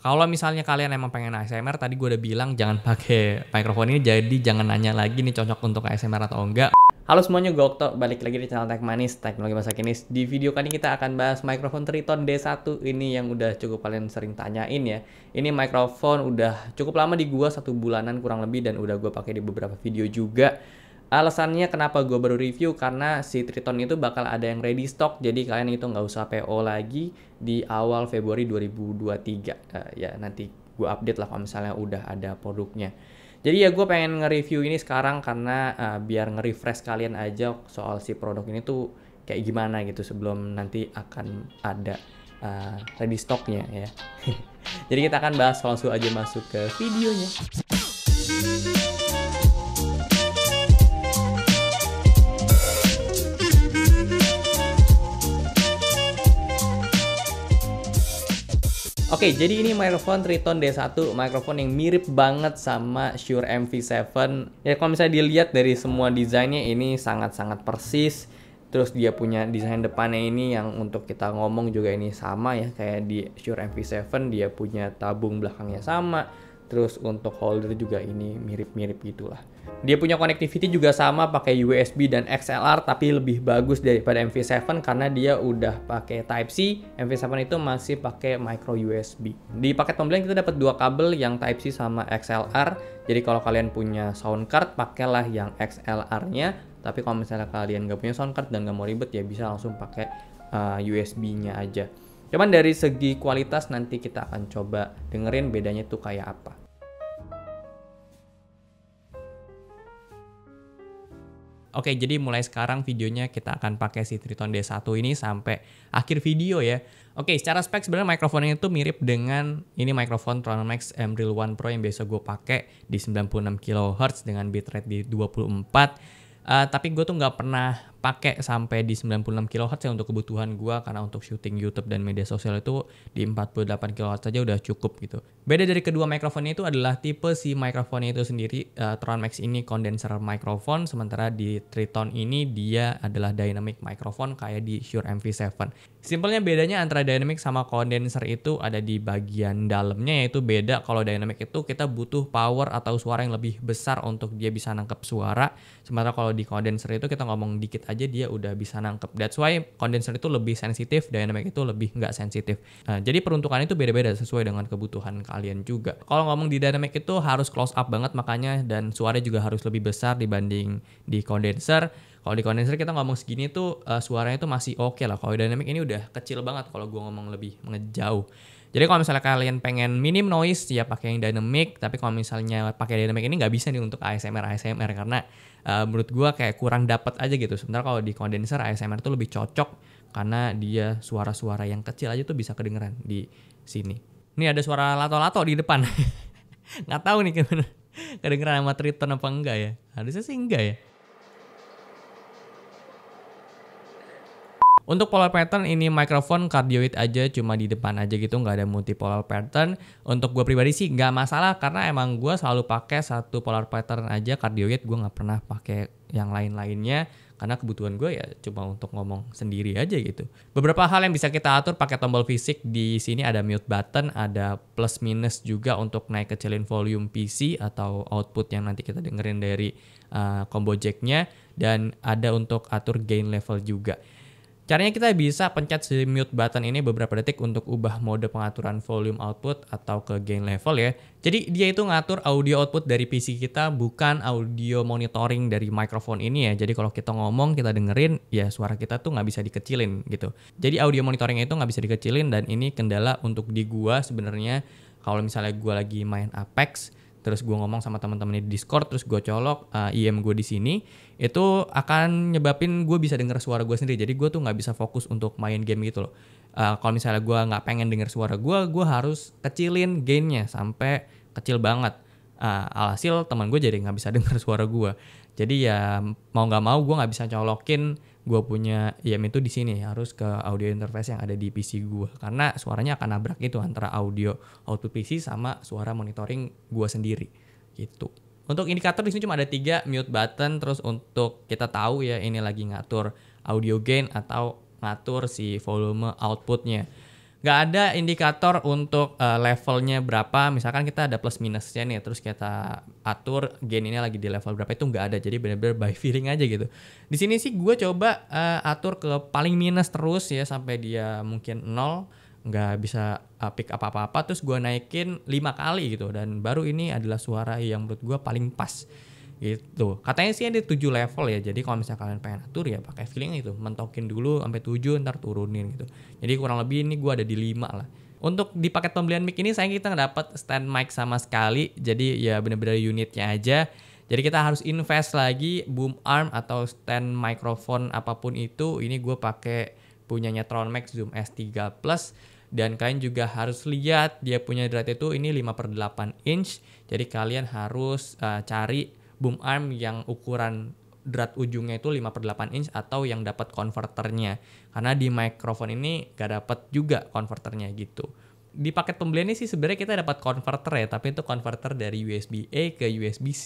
Kalau misalnya kalian emang pengen ASMR, tadi gue udah bilang jangan pakai mikrofon ini, jadi jangan nanya lagi nih cocok untuk ASMR atau enggak. Halo semuanya, gue Okto, balik lagi di channel Tech Manis, teknologi masa kini. Di video kali ini kita akan bahas mikrofon Triton D1 ini yang udah cukup kalian sering tanyain ya. Ini mikrofon udah cukup lama di gua, 1 bulanan kurang lebih, dan udah gue pakai di beberapa video juga. Alasannya kenapa gue baru review, karena si Triton itu bakal ada yang ready stock, jadi kalian itu nggak usah PO lagi di awal Februari 2023. Ya nanti gue update lah kalau misalnya udah ada produknya. Jadi ya gue pengen nge-review ini sekarang karena biar nge-refresh kalian aja soal si produk ini tuh kayak gimana gitu sebelum nanti akan ada ready stocknya ya. Jadi kita akan bahas, langsung aja masuk ke videonya. Oke, jadi ini mikrofon Triton D1, mikrofon yang mirip banget sama Shure MV7. Ya kalau misalnya dilihat dari semua desainnya ini sangat-sangat persis. Terus dia punya desain depannya ini yang untuk kita ngomong juga ini sama ya, kayak di Shure MV7 dia punya tabung belakangnya sama. Terus untuk holder juga ini mirip-mirip gitulah. Dia punya connectivity juga sama, pakai USB dan XLR, tapi lebih bagus daripada MV7 karena dia udah pakai Type-C. MV7 itu masih pakai micro USB. Di paket pembelian kita dapat 2 kabel, yang Type-C sama XLR. Jadi kalau kalian punya sound card, pakailah yang XLR-nya. Tapi kalau misalnya kalian nggak punya sound card dan nggak mau ribet, ya bisa langsung pakai USB-nya aja. Cuman dari segi kualitas nanti kita akan coba dengerin bedanya tuh kayak apa. Oke, jadi mulai sekarang videonya kita akan pakai si Triton D1 ini sampai akhir video ya. Oke, secara spek sebenarnya mikrofonnya itu mirip dengan ini mikrofon Tronomax M-Real One Pro yang biasa gue pakai di 96 kHz dengan bitrate di 24. Tapi gue tuh nggak pernah pakai sampai di 96 kHz ya untuk kebutuhan gue, karena untuk syuting YouTube dan media sosial itu di 48 kHz saja udah cukup gitu. Beda dari kedua mikrofonnya itu adalah tipe si mikrofonnya itu sendiri. Tronomax ini condenser mikrofon, sementara di Triton ini dia adalah dynamic mikrofon kayak di Shure MV7. Simpelnya bedanya antara dynamic sama condenser itu ada di bagian dalamnya, yaitu beda. Kalau dynamic itu kita butuh power atau suara yang lebih besar untuk dia bisa nangkep suara, sementara kalau di condenser itu kita ngomong dikit aja dia udah bisa nangkep. That's why condenser itu lebih sensitif, dynamic itu lebih nggak sensitif. Jadi peruntukan itu beda-beda sesuai dengan kebutuhan kalian juga. Kalau ngomong di dynamic itu harus close up banget makanya, dan suaranya juga harus lebih besar dibanding di condenser. Kalau di condenser kita ngomong segini tuh suaranya tuh masih oke lah. Kalau dynamic ini udah kecil banget kalau gue ngomong lebih ngejauh. Jadi kalau misalnya kalian pengen minim noise ya pakai yang dynamic, tapi kalau misalnya pakai dynamic ini nggak bisa nih untuk ASMR karena menurut gue kayak kurang dapet aja gitu. Sementara kalau di condenser ASMR tuh lebih cocok karena dia suara-suara yang kecil aja tuh bisa kedengeran di sini. Ini ada suara lato-lato di depan. Nggak tahu nih kedengeran sama Triton apa enggak ya. Harusnya sih enggak ya. Untuk polar pattern ini mikrofon cardioid aja, cuma di depan aja gitu, nggak ada multipolar pattern. Untuk gue pribadi sih nggak masalah karena emang gue selalu pakai 1 polar pattern aja cardioid, gue nggak pernah pakai yang lain-lainnya karena kebutuhan gue ya cuma untuk ngomong sendiri aja gitu. Beberapa hal yang bisa kita atur pakai tombol fisik, di sini ada mute button, ada plus minus juga untuk naik kecilin volume PC atau output yang nanti kita dengerin dari combo jacknya, dan ada untuk atur gain level juga. Caranya kita bisa pencet si mute button ini beberapa detik untuk ubah mode pengaturan volume output atau ke gain level ya. Jadi dia itu ngatur audio output dari PC kita, bukan audio monitoring dari mikrofon ini ya. Jadi kalau kita ngomong, kita dengerin, ya suara kita tuh nggak bisa dikecilin gitu. Jadi audio monitoring itu nggak bisa dikecilin, dan ini kendala untuk di gua sebenarnya. Kalau misalnya gua lagi main Apex, terus gue ngomong sama teman-teman di Discord, terus gue colok IM gue di sini, itu akan nyebabin gue bisa denger suara gue sendiri. Jadi gue tuh nggak bisa fokus untuk main game gitu loh. Kalau misalnya gue nggak pengen denger suara gue harus kecilin gainnya sampai kecil banget. Alhasil teman gue jadi nggak bisa denger suara gue. Jadi ya mau nggak mau gue nggak bisa colokin gue punya IM itu di sini, harus ke audio interface yang ada di PC gue, karena suaranya akan nabrak itu antara audio output PC sama suara monitoring gue sendiri gitu. Untuk indikator di sini cuma ada 3 mute button, terus untuk kita tahu ya ini lagi ngatur audio gain atau ngatur si volume outputnya. Nggak ada indikator untuk levelnya berapa, misalkan kita ada plus minusnya nih, terus kita atur gain ini lagi di level berapa, itu nggak ada, jadi bener-bener by feeling aja gitu. Di sini sih gue coba atur ke paling minus terus ya, sampai dia mungkin 0, nggak bisa pick up apa-apa, terus gue naikin 5 kali gitu, dan baru ini adalah suara yang menurut gue paling pas gitu. Katanya sih ada 7 level ya, jadi kalau misalnya kalian pengen atur ya pakai feeling itu, mentokin dulu sampai 7 ntar turunin gitu. Jadi kurang lebih ini gue ada di 5 lah. Untuk di paket pembelian mic ini saya kita nggak dapat stand mic sama sekali, jadi ya bener-bener unitnya aja. Jadi kita harus invest lagi boom arm atau stand microphone apapun itu. Ini gue pakai punyanya Tronmax Zoom S3 Plus. Dan kalian juga harus lihat dia punya drat itu ini 5/8 inch. Jadi kalian harus cari boom arm yang ukuran drat ujungnya itu 5/8 inch atau yang dapat konverternya. Karena di mikrofon ini gak dapat juga konverternya gitu. Di paket pembelian ini sih sebenarnya kita dapat konverter ya, tapi itu konverter dari USB-A ke USB-C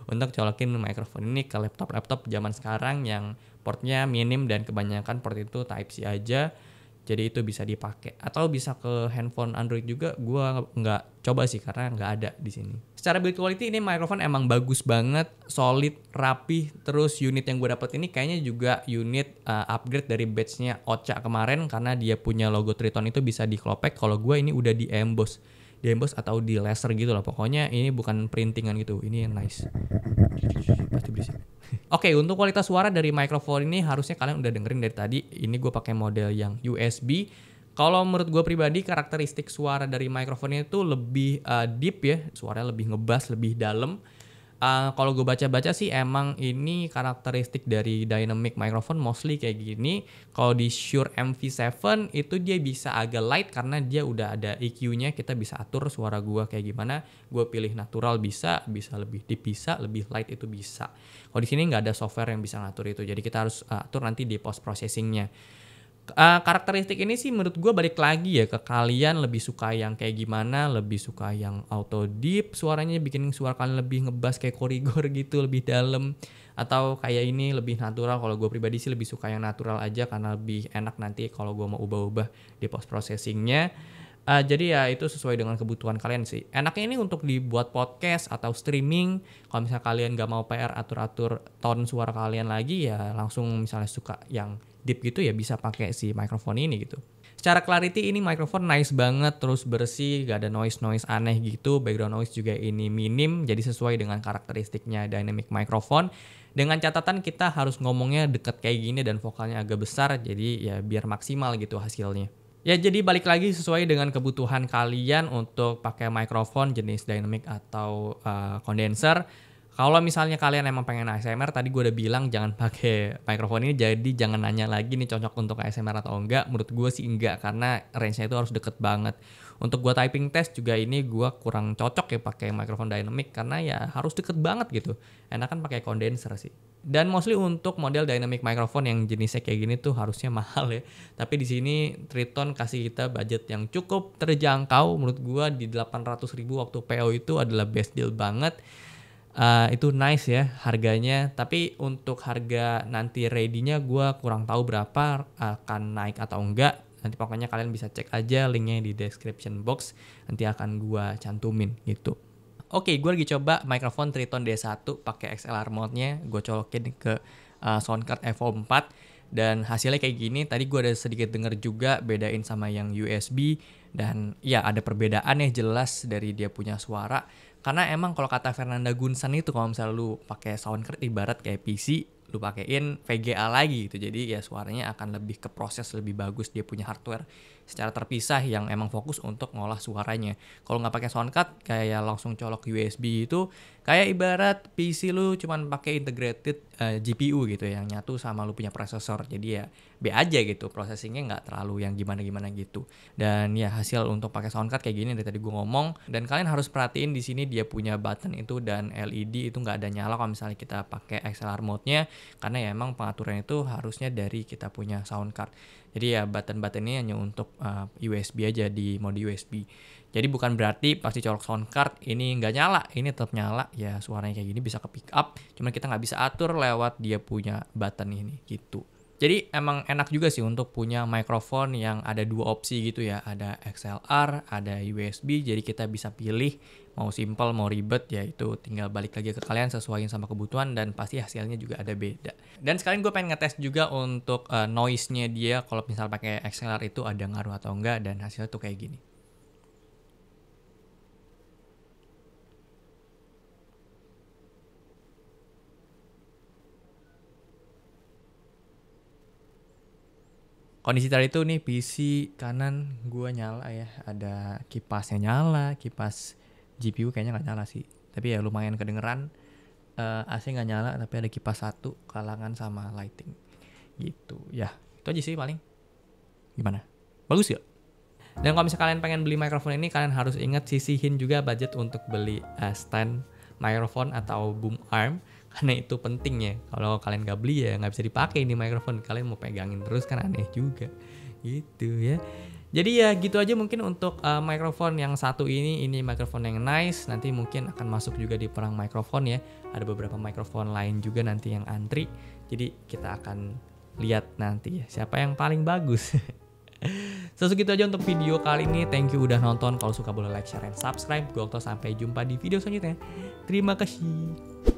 untuk colokin mikrofon ini ke laptop-laptop zaman sekarang yang portnya minim dan kebanyakan port itu Type-C aja. Jadi itu bisa dipakai atau bisa ke handphone Android juga. Gua nggak coba sih karena nggak ada di sini. Secara build quality ini mikrofon emang bagus banget, solid, rapih. Terus unit yang gue dapet ini kayaknya juga unit upgrade dari batch-nya Ocha kemarin, karena dia punya logo Triton itu bisa diklopek. Kalau gue ini udah di emboss atau di laser gitu lah. Pokoknya ini bukan printingan gitu. Ini nice. Pasti berisik. Oke, untuk kualitas suara dari mikrofon ini harusnya kalian udah dengerin dari tadi. Ini gue pakai model yang USB. Kalau menurut gue pribadi karakteristik suara dari mikrofon ini tuh lebih deep ya, suaranya lebih ngebass, lebih dalam. Kalau gue baca-baca sih emang ini karakteristik dari dynamic microphone mostly kayak gini. Kalau di Shure MV7 itu dia bisa agak light karena dia udah ada EQ-nya, kita bisa atur suara gue kayak gimana. Gue pilih natural bisa lebih deep bisa, lebih light itu bisa. Kalau di sini nggak ada software yang bisa ngatur itu, jadi kita harus atur nanti di post processing-nya. Karakteristik ini sih menurut gue balik lagi ya ke kalian lebih suka yang kayak gimana, lebih suka yang auto deep suaranya bikin suara kalian lebih ngebass kayak korigor gitu, lebih dalam, atau kayak ini lebih natural. Kalau gue pribadi sih lebih suka yang natural aja karena lebih enak nanti kalau gue mau ubah-ubah di post processingnya. Jadi ya itu sesuai dengan kebutuhan kalian sih. Enaknya ini untuk dibuat podcast atau streaming. Kalau misalnya kalian gak mau PR atur-atur tone suara kalian lagi, ya langsung misalnya suka yang deep gitu ya bisa pakai si mikrofon ini gitu. Secara clarity ini mikrofon nice banget, terus bersih, gak ada noise aneh gitu. Background noise juga ini minim, jadi sesuai dengan karakteristiknya dynamic microphone. Dengan catatan kita harus ngomongnya deket kayak gini dan vokalnya agak besar, jadi ya biar maksimal gitu hasilnya. Ya jadi balik lagi sesuai dengan kebutuhan kalian untuk pakai mikrofon jenis dynamic atau condenser. Kalau misalnya kalian emang pengen ASMR, tadi gue udah bilang jangan pakai mikrofon ini, jadi jangan nanya lagi nih cocok untuk ASMR atau enggak. Menurut gue sih enggak, karena range-nya itu harus deket banget. Untuk gue typing test juga ini gue kurang cocok ya pakai mikrofon dynamic, karena ya harus deket banget gitu. Enakan pakai condenser sih. Dan mostly untuk model dynamic microphone yang jenisnya kayak gini tuh harusnya mahal ya. Tapi di sini Triton kasih kita budget yang cukup terjangkau. Menurut gua di 800.000 waktu PO itu adalah best deal banget. Itu nice ya harganya. Tapi untuk harga nanti ready-nya gua kurang tahu berapa, akan naik atau enggak. Nanti pokoknya kalian bisa cek aja linknya di description box. Nanti akan gua cantumin gitu. Oke, gue lagi coba mikrofon Triton D1 pakai XLR mode-nya. Gue colokin ke soundcard Evo 4 dan hasilnya kayak gini. Tadi gue ada sedikit denger juga bedain sama yang USB, dan ya ada perbedaan ya jelas dari dia punya suara. Karena emang kalau kata Fernanda Gunsan itu kalau misalnya lu pakai soundcard ibarat kayak PC, lu pakein VGA lagi gitu. Jadi ya suaranya akan lebih ke proses lebih bagus, dia punya hardware secara terpisah yang emang fokus untuk ngolah suaranya. Kalau nggak pakai soundcard kayak langsung colok USB itu kayak ibarat PC lu cuman pakai integrated GPU gitu yang nyatu sama lu punya prosesor. Jadi ya B aja gitu, processingnya nggak terlalu yang gimana-gimana gitu. Dan ya hasil untuk pakai soundcard kayak gini dari tadi gue ngomong. Dan kalian harus perhatiin di sini dia punya button itu dan LED itu nggak ada nyala kalau misalnya kita pakai XLR mode-nya, karena ya emang pengaturan itu harusnya dari kita punya soundcard. Jadi ya button-button ini hanya untuk USB aja di mode USB. Jadi bukan berarti pasti colok soundcard ini nggak nyala, ini tetap nyala. Ya suaranya kayak gini bisa ke pick up, cuman kita nggak bisa atur lewat dia punya button ini gitu. Jadi emang enak juga sih untuk punya mikrofon yang ada dua opsi gitu ya. Ada XLR, ada USB, jadi kita bisa pilih mau simple, mau ribet, ya itu tinggal balik lagi ke kalian sesuaiin sama kebutuhan dan pasti hasilnya juga ada beda. Dan sekalian gue pengen ngetes juga untuk noise-nya dia kalau misal pakai XLR itu ada ngaruh atau enggak, dan hasilnya tuh kayak gini. Kondisi tadi itu nih PC kanan gua nyala ya, ada kipasnya nyala, kipas GPU kayaknya nggak nyala sih, tapi ya lumayan kedengeran. AC nggak nyala tapi ada kipas satu, kalangan sama lighting gitu ya. Itu aja sih paling. Gimana? Bagus ya? Dan kalau misalnya kalian pengen beli mikrofon ini, kalian harus ingat sisihin juga budget untuk beli stand mikrofon atau boom arm, karena itu penting ya. Kalau kalian gak beli ya nggak bisa dipakai ini mikrofon, kalian mau pegangin terus kan aneh juga gitu ya. Jadi ya gitu aja mungkin untuk mikrofon yang satu ini mikrofon yang nice. Nanti mungkin akan masuk juga di perang mikrofon ya, ada beberapa mikrofon lain juga nanti yang antri, jadi kita akan lihat nanti ya siapa yang paling bagus. So segitu aja untuk video kali ini. Thank you udah nonton. Kalau suka boleh like, share, dan subscribe. Gue Okto, sampai jumpa di video selanjutnya. Terima kasih.